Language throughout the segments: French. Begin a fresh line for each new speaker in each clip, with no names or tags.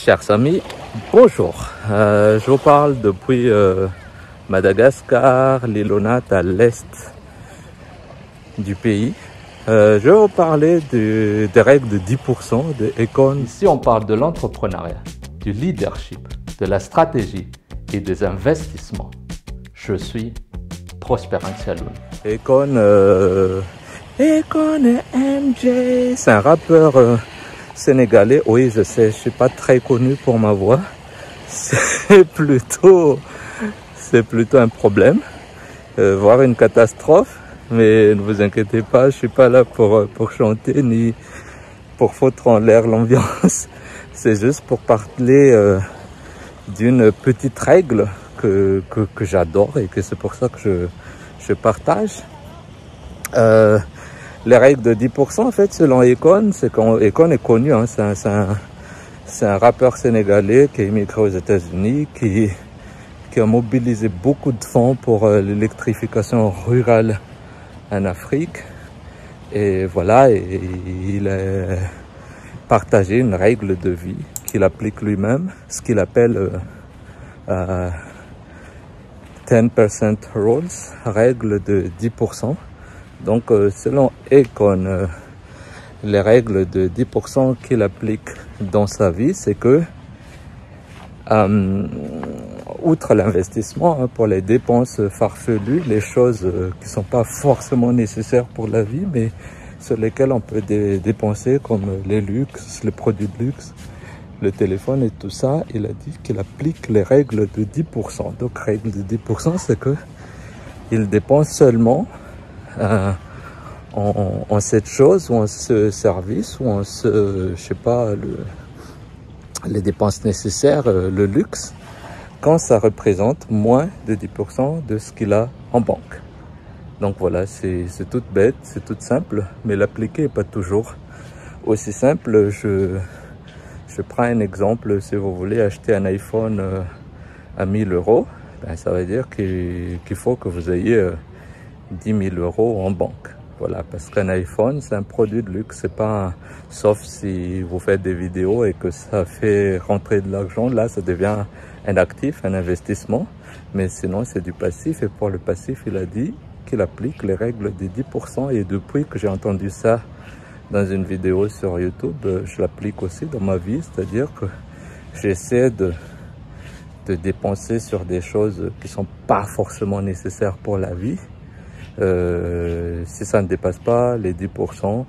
Chers amis, bonjour. Je vous parle depuis Madagascar, l'île à l'est du pays. Je vais vous parler des règles de 10% de Econ. Ici, on parle de l'entrepreneuriat, du leadership, de la stratégie et des investissements. Je suis Prosper Antialoun. Econ MJ, c'est un rappeur sénégalais. Oui, je sais, je suis pas très connu pour ma voix. C'est plutôt un problème, voire une catastrophe. Mais ne vous inquiétez pas, je suis pas là pour chanter ni pour foutre en l'air l'ambiance. C'est juste pour parler d'une petite règle que j'adore et que c'est pour ça que je partage. Les règles de 10%, en fait, selon Econ, c'est qu'Econ est connu, hein, c'est un rappeur sénégalais qui a immigré aux États-Unis, qui a mobilisé beaucoup de fonds pour l'électrification rurale en Afrique. Et voilà, et il a partagé une règle de vie qu'il applique lui-même, ce qu'il appelle 10% rules, règle de 10%. Donc, selon Econ, les règles de 10% qu'il applique dans sa vie, c'est que, outre l'investissement, hein, pour les dépenses farfelues, les choses qui ne sont pas forcément nécessaires pour la vie, mais sur lesquelles on peut dépenser, comme les luxes, les produits de luxe, le téléphone et tout ça, il a dit qu'il applique les règles de 10%. Donc, règle de 10%, c'est que il dépense seulement en cette chose ou en ce service ou en ce, je sais pas, les dépenses nécessaires, le luxe, quand ça représente moins de 10% de ce qu'il a en banque. Donc voilà, c'est tout bête, c'est tout simple, mais l'appliquer n'est pas toujours aussi simple. Je prends un exemple, si vous voulez acheter un iPhone à 1000 €, ben, ça veut dire qu'il faut que vous ayez 10 000 € en banque. Voilà, parce qu'un iPhone, c'est un produit de luxe, c'est pas sauf si vous faites des vidéos et que ça fait rentrer de l'argent, là, ça devient un actif, un investissement. Mais sinon, c'est du passif. Et pour le passif, il a dit qu'il applique les règles des 10%. Et depuis que j'ai entendu ça dans une vidéo sur YouTube, je l'applique aussi dans ma vie. C'est-à-dire que j'essaie de dépenser sur des choses qui sont pas forcément nécessaires pour la vie. Si ça ne dépasse pas les 10%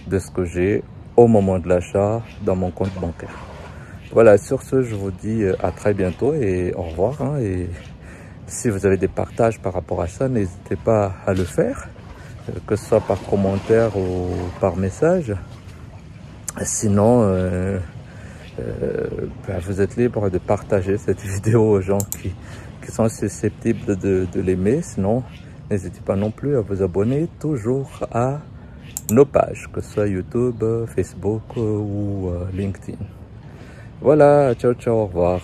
de ce que j'ai au moment de l'achat dans mon compte bancaire. Voilà, sur ce, je vous dis à très bientôt et au revoir. Hein, et si vous avez des partages par rapport à ça, n'hésitez pas à le faire, que ce soit par commentaire ou par message. Sinon, vous êtes libre de partager cette vidéo aux gens qui sont susceptibles de l'aimer. Sinon, n'hésitez pas non plus à vous abonner toujours à nos pages, que ce soit YouTube, Facebook ou LinkedIn. Voilà, ciao, ciao, au revoir.